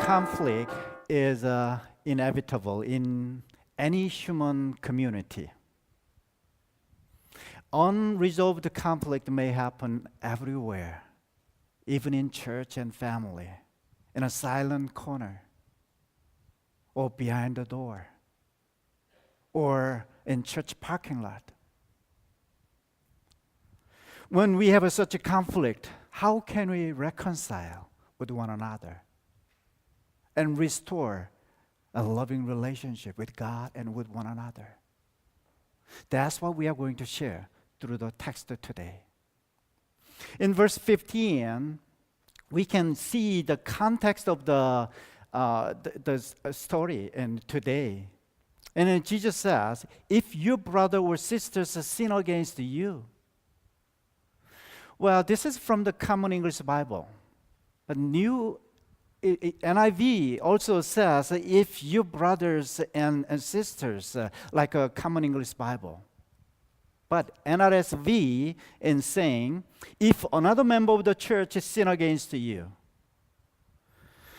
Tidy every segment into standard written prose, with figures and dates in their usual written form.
conflict is inevitable in any human community. Unresolved conflict may happen everywhere, even in church and family, in a silent corner, or behind the door, or in church parking lot. When we have such a conflict, how can we reconcile with one another and restore a loving relationship with God and with one another? That's what we are going to share through the text today. In verse 15, we can see the context of the story and today. And then Jesus says, if your brother or sister sin against you. Well, this is from the Common English Bible. But NIV also says, if your brothers and sisters, like a Common English Bible. But NRSV is saying, if another member of the church sin against you.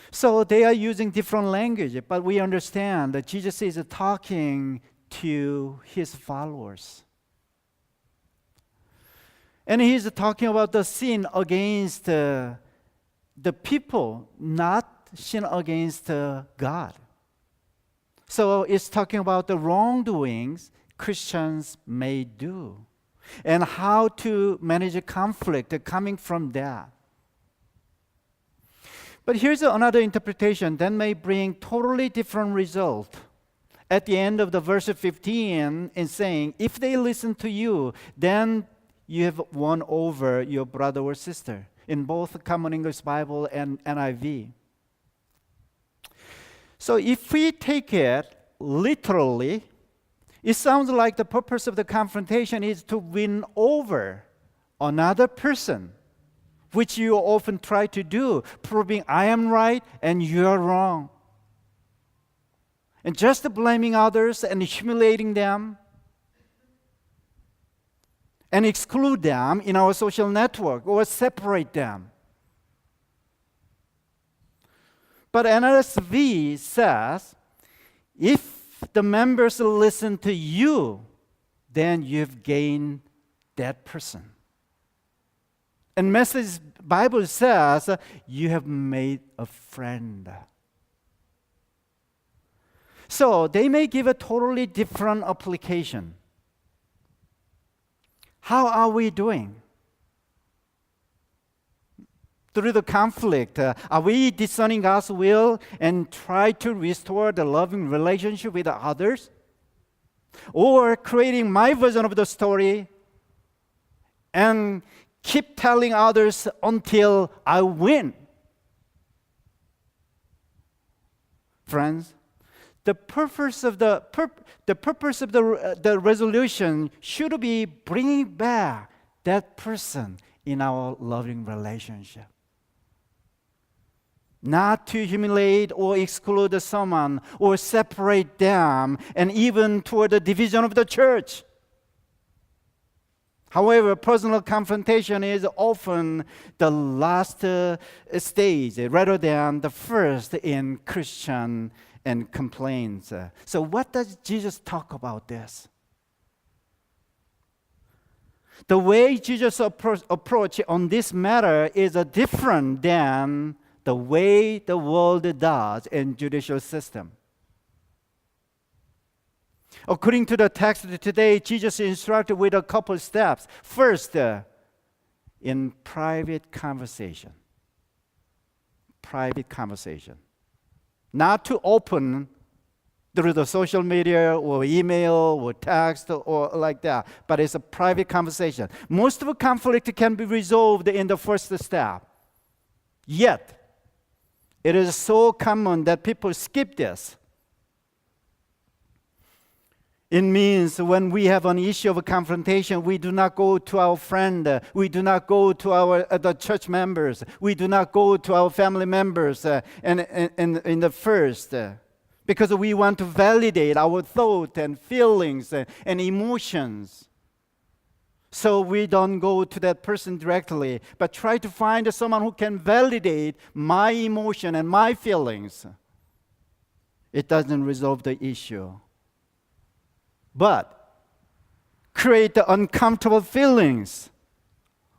So they are using different language, but we understand that Jesus is talking to his followers. And he's talking about the sin against the people, not sin against God. So it's talking about the wrongdoings Christians may do and how to manage a conflict coming from that. But here's another interpretation that may bring totally different result. At the end of the verse 15, in saying, if they listen to you, then you have won over your brother or sister, in both Common English Bible and NIV. So if we take it literally, it sounds like the purpose of the confrontation is to win over another person, which you often try to do, proving I am right and you are wrong. And just blaming others and humiliating them and exclude them in our social network or separate them. But NRSV says, if the members listen to you, then you've gained that person. And Message Bible says, you have made a friend. So they may give a totally different application. How are we doing? Through the conflict, are we discerning God's will and try to restore the loving relationship with others? Or creating my version of the story and keep telling others until I win? Friends, the purpose of the resolution should be bringing back that person in our loving relationship. Not to humiliate or exclude someone or separate them, and even toward the division of the church. However, personal confrontation is often the last stage rather than the first in Christian and complaints. So what does Jesus talk about this? The way Jesus approach on this matter is different than the way the world does in judicial system. According to the text today, Jesus instructed with a couple steps. First, in private conversation. Private conversation. Not to open through the social media or email or text or like that, but it's a private conversation. Most of the conflict can be resolved in the first step. Yet, it is so common that people skip this. It means when we have an issue of a confrontation, we do not go to our friend, we do not go to the church members, we do not go to our family members and in the first, because we want to validate our thought and feelings and emotions. So we don't go to that person directly, but try to find someone who can validate my emotion and my feelings. It doesn't resolve the issue, but create the uncomfortable feelings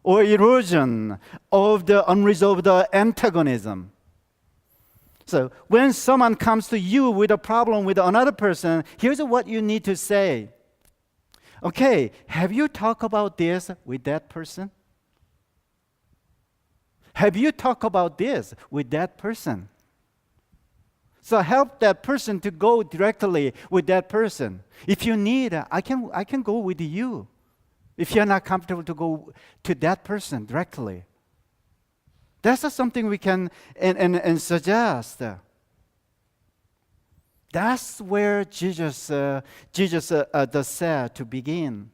or erosion of the unresolved antagonism. So when someone comes to you with a problem with another person, here's what you need to say. Okay, have you talked about this with that person? Have you talked about this with that person? So help that person to go directly with that person. If you need, I can go with you. If you're not comfortable to go to that person directly. That's just something we can and suggest. That's where Jesus does say to begin.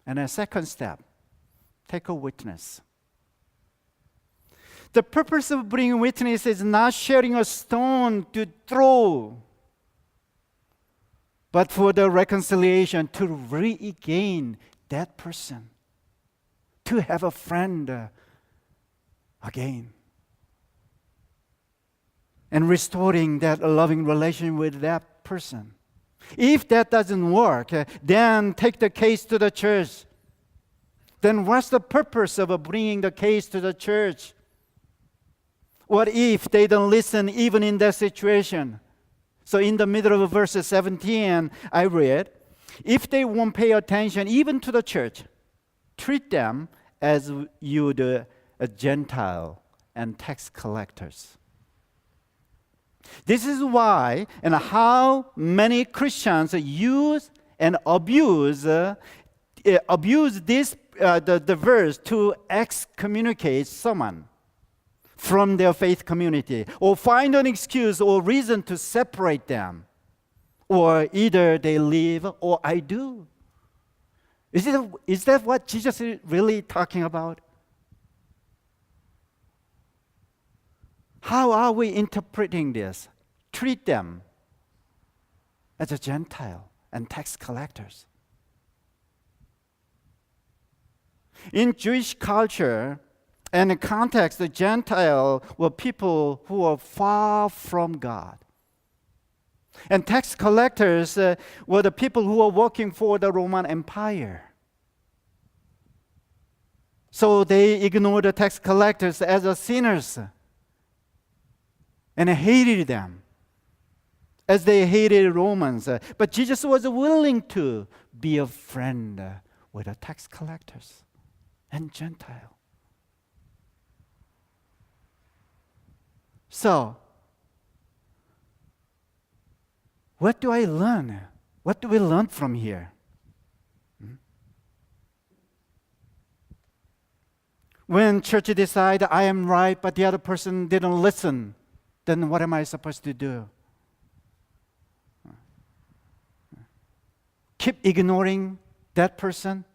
And a second step, take a witness. The purpose of bringing witness is not sharing a stone to throw, but for the reconciliation to regain that person, to have a friend again. And restoring that loving relation with that person. If that doesn't work, then take the case to the church. Then what's the purpose of bringing the case to the church? What if they don't listen even in that situation? So in the middle of verse 17, I read, if they won't pay attention even to the church, treat them as you would a Gentile and tax collectors. This is why and how many Christians use and abuse this the verse to excommunicate someone from their faith community, or find an excuse or reason to separate them, or either they leave or I do. Is that what Jesus is really talking about? How are we interpreting this? Treat them as a Gentile and tax collectors. In Jewish culture and context, the Gentile were people who were far from God. And tax collectors were the people who were working for the Roman Empire. So they ignored the tax collectors as sinners and hated them as they hated Romans. But Jesus was willing to be a friend with the tax collectors and Gentile. So, what do I learn? What do we learn from here? When church decide I am right, but the other person didn't listen, then what am I supposed to do? Keep ignoring that person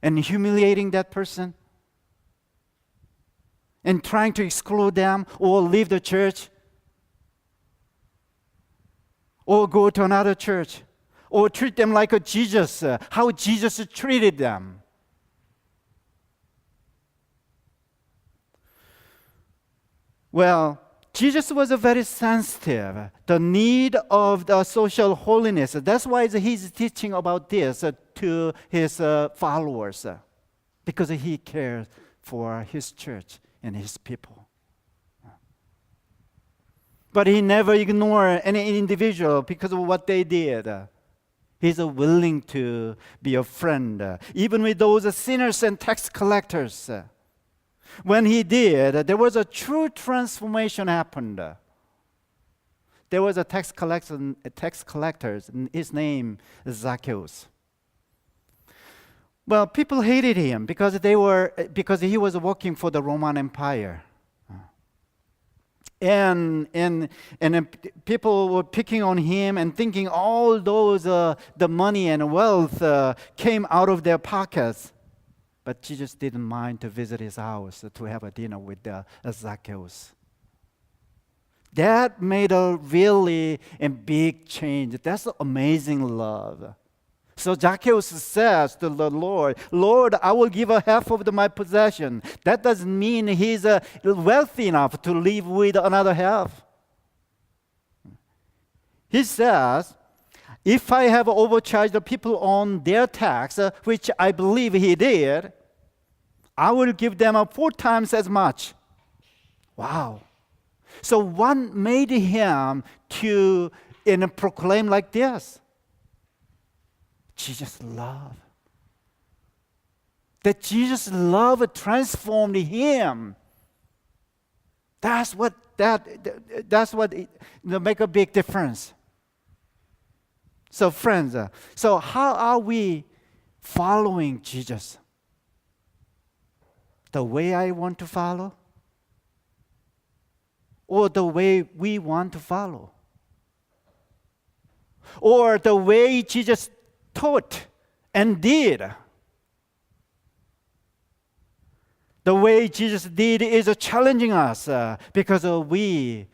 and humiliating that person and trying to exclude them or leave the church or go to another church or treat them like Jesus, how Jesus treated them. Well, Jesus was very sensitive, the need of the social holiness. That's why he's teaching about this to his followers, because he cares for his church and his people. But he never ignored any individual because of what they did. He's willing to be a friend, even with those sinners and tax collectors. When he did, there was a true transformation happened. There was a tax collector, and his name is Zacchaeus. Well, people hated him because he was working for the Roman Empire. And people were picking on him and thinking all those the money and wealth came out of their pockets. But Jesus didn't mind to visit his house to have a dinner with Zacchaeus. That made a really big change. That's amazing love. So Zacchaeus says to the Lord, Lord, I will give a half of my possession. That doesn't mean he's wealthy enough to live with another half. He says, if I have overcharged the people on their tax, which I believe he did, I will give them 4 times as much. Wow. So what made him to proclaim like this? Jesus' love. That Jesus' love transformed him. That's what make a big difference. So friends, so how are we following Jesus? The way I want to follow? Or the way we want to follow? Or the way Jesus taught and did? The way Jesus did is challenging us because we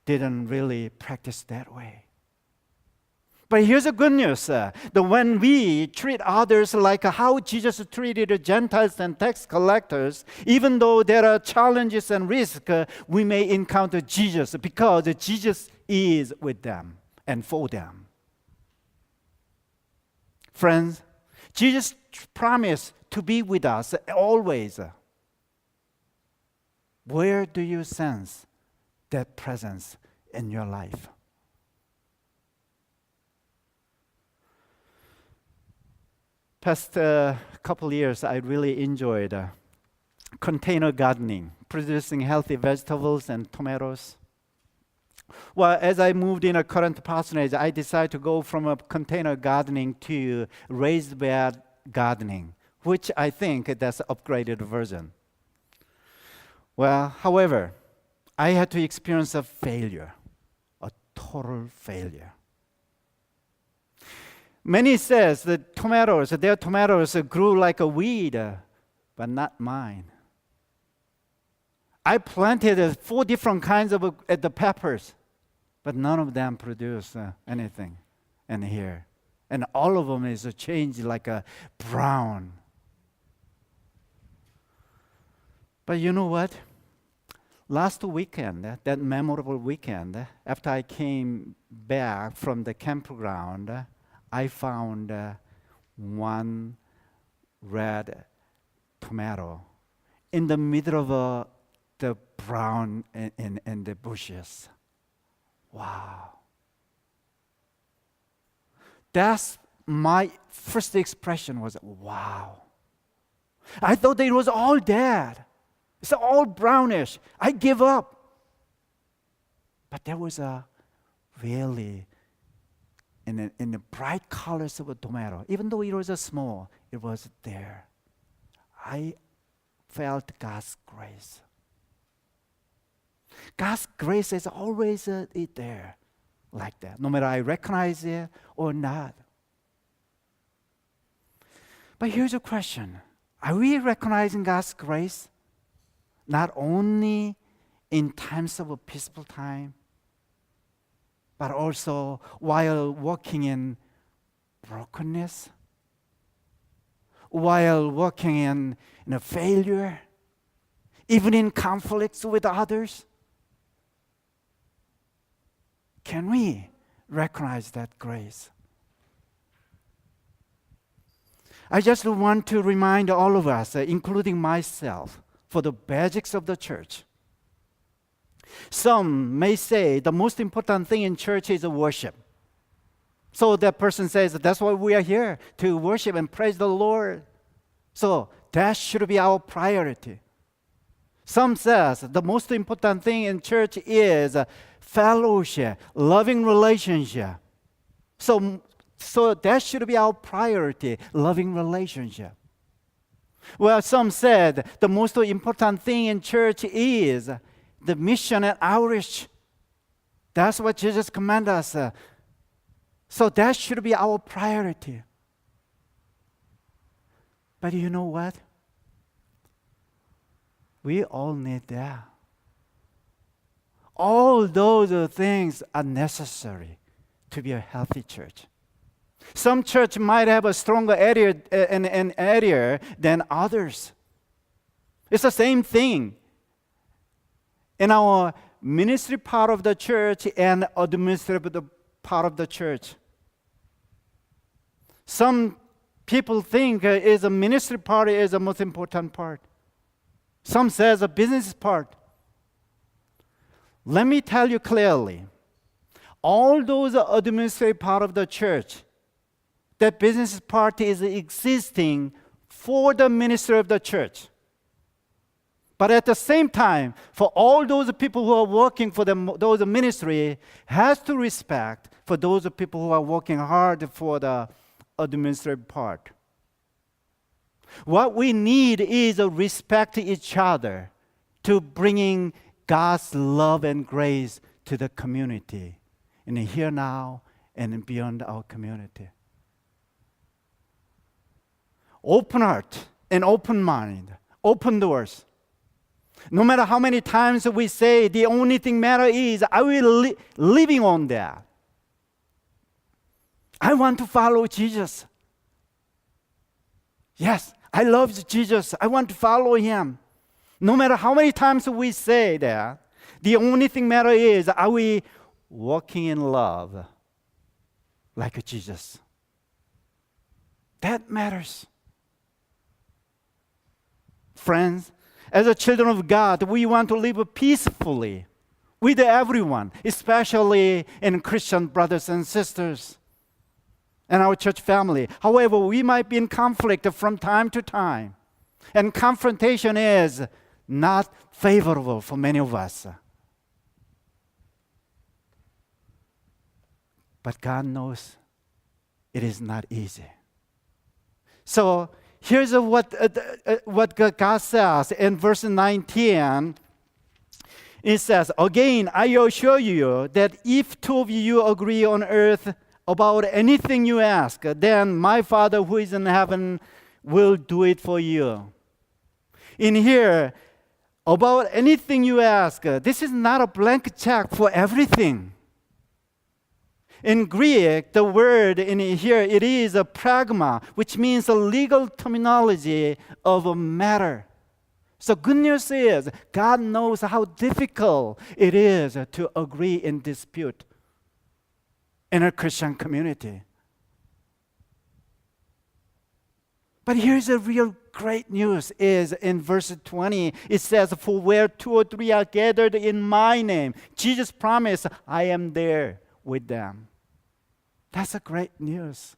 didn't really practice that way. But here's the good news. That when we treat others like how Jesus treated the Gentiles and tax collectors, even though there are challenges and risks, we may encounter Jesus because Jesus is with them and for them. Friends, Jesus promised to be with us always. Where do you sense that presence in your life? Past couple years, I really enjoyed container gardening, producing healthy vegetables and tomatoes. Well, as I moved in a current parsonage, I decided to go from a container gardening to raised bed gardening, which I think that's an upgraded version. Well, however, I had to experience a failure, a total failure. Many says that their tomatoes grew like a weed, but not mine. I planted 4 different kinds of the peppers, but none of them produced anything in here. And all of them is changed like a brown. But you know what? Last weekend, that memorable weekend, after I came back from the campground, I found 1 red tomato in the middle of the brown in the bushes. Wow. That's my first expression was, wow. I thought it was all dead. It's all brownish. I give up. But there was a really in the bright colors of a tomato. Even though it was a small, it was there. I felt God's grace. God's grace is always there, like that, no matter I recognize it or not. But here's a question. Are we recognizing God's grace not only in times of a peaceful time, but also while walking in brokenness, while walking in a failure, even in conflicts with others? Can we recognize that grace? I just want to remind all of us, including myself, for the basics of the church. Some may say the most important thing in church is worship. So that person says, that's why we are here, to worship and praise the Lord. So that should be our priority. Some says the most important thing in church is fellowship, loving relationship. So that should be our priority, loving relationship. Well, some said the most important thing in church is the mission and outreach. That's what Jesus commanded us. So that should be our priority. But you know what? We all need that. All those things are necessary to be a healthy church. Some church might have a stronger area an area than others. It's the same thing in our ministry part of the church and administrative part of the church. Some people think is a ministry part is the most important part. Some says a business part. Let me tell you clearly, all those administrative part of the church, that business part is existing for the ministry of the church. But at the same time, for all those people who are working for those ministry, has to respect for those people who are working hard for the administrative part. What we need is a respect each other to bringing God's love and grace to the community in the here now and beyond our community. Open heart and open mind, open doors. No matter how many times we say the only thing matter is I will living on that. I want to follow Jesus. Yes, I love Jesus. I want to follow him. No matter how many times we say that, the only thing matter is are we walking in love like Jesus? That matters. Friends, as a children of God, we want to live peacefully with everyone, especially in Christian brothers and sisters and our church family. However, we might be in conflict from time to time, and confrontation is not favorable for many of us. But God knows it is not easy. So here's what God says in verse 19. It says, "Again, I assure you that if two of you agree on earth about anything you ask, then my Father who is in heaven will do it for you." In here, about anything you ask, this is not a blank check for everything. In Greek, the word in here, it is a pragma, which means a legal terminology of a matter. So good news is, God knows how difficult it is to agree in dispute in a Christian community. But here's the real great news is in verse 20, it says, "For where two or three are gathered in my name," Jesus promised, "I am there with them." That's a great news.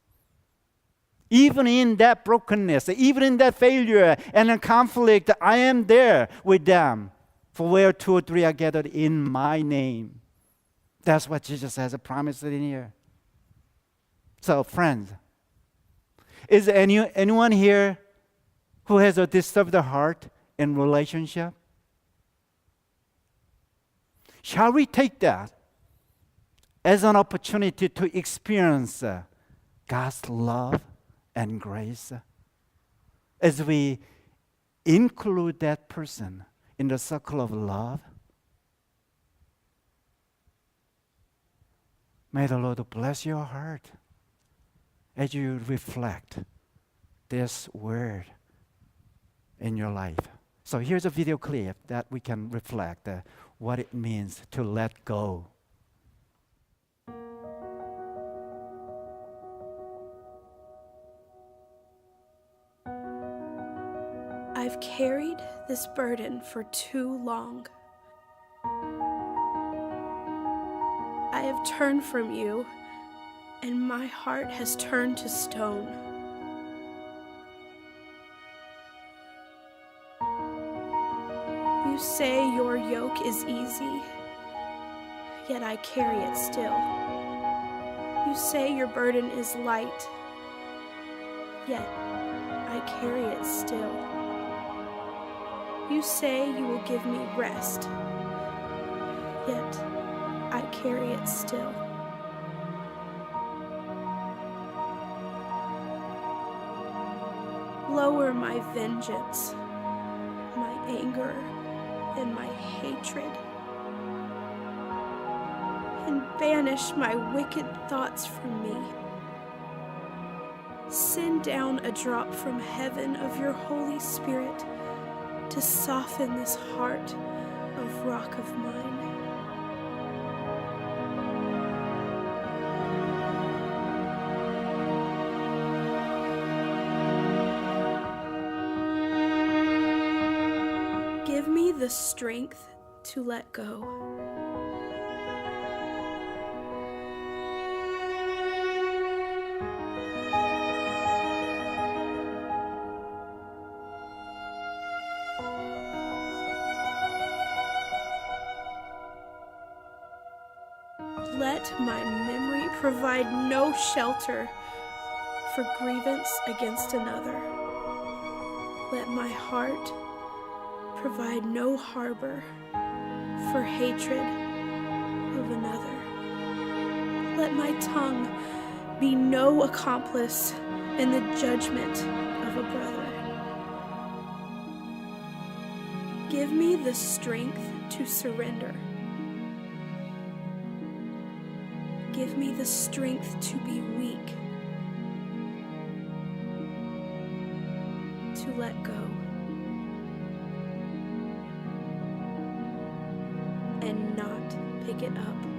Even in that brokenness, even in that failure and a conflict, I am there with them. For where two or three are gathered in my name. That's what Jesus has promised in here. So, friends, is anyone here who has a disturbed heart in relationship? Shall we take that as an opportunity to experience God's love and grace as we include that person in the circle of love? May the Lord bless your heart as you reflect this word in your life. So here's a video clip that we can reflect what it means to let go. I've carried this burden for too long. I have turned from you, and my heart has turned to stone. You say your yoke is easy, yet I carry it still. You say your burden is light, yet I carry it still. You say you will give me rest, yet I carry it still. Lower my vengeance, my anger, and my hatred, and banish my wicked thoughts from me. Send down a drop from heaven of your Holy Spirit to soften this heart of rock of mine. Give me the strength to let go. Let my memory provide no shelter for grievance against another. Let my heart provide no harbor for hatred of another. Let my tongue be no accomplice in the judgment of a brother. Give me the strength to surrender. Give me the strength to be weak, to let go, and not pick it up.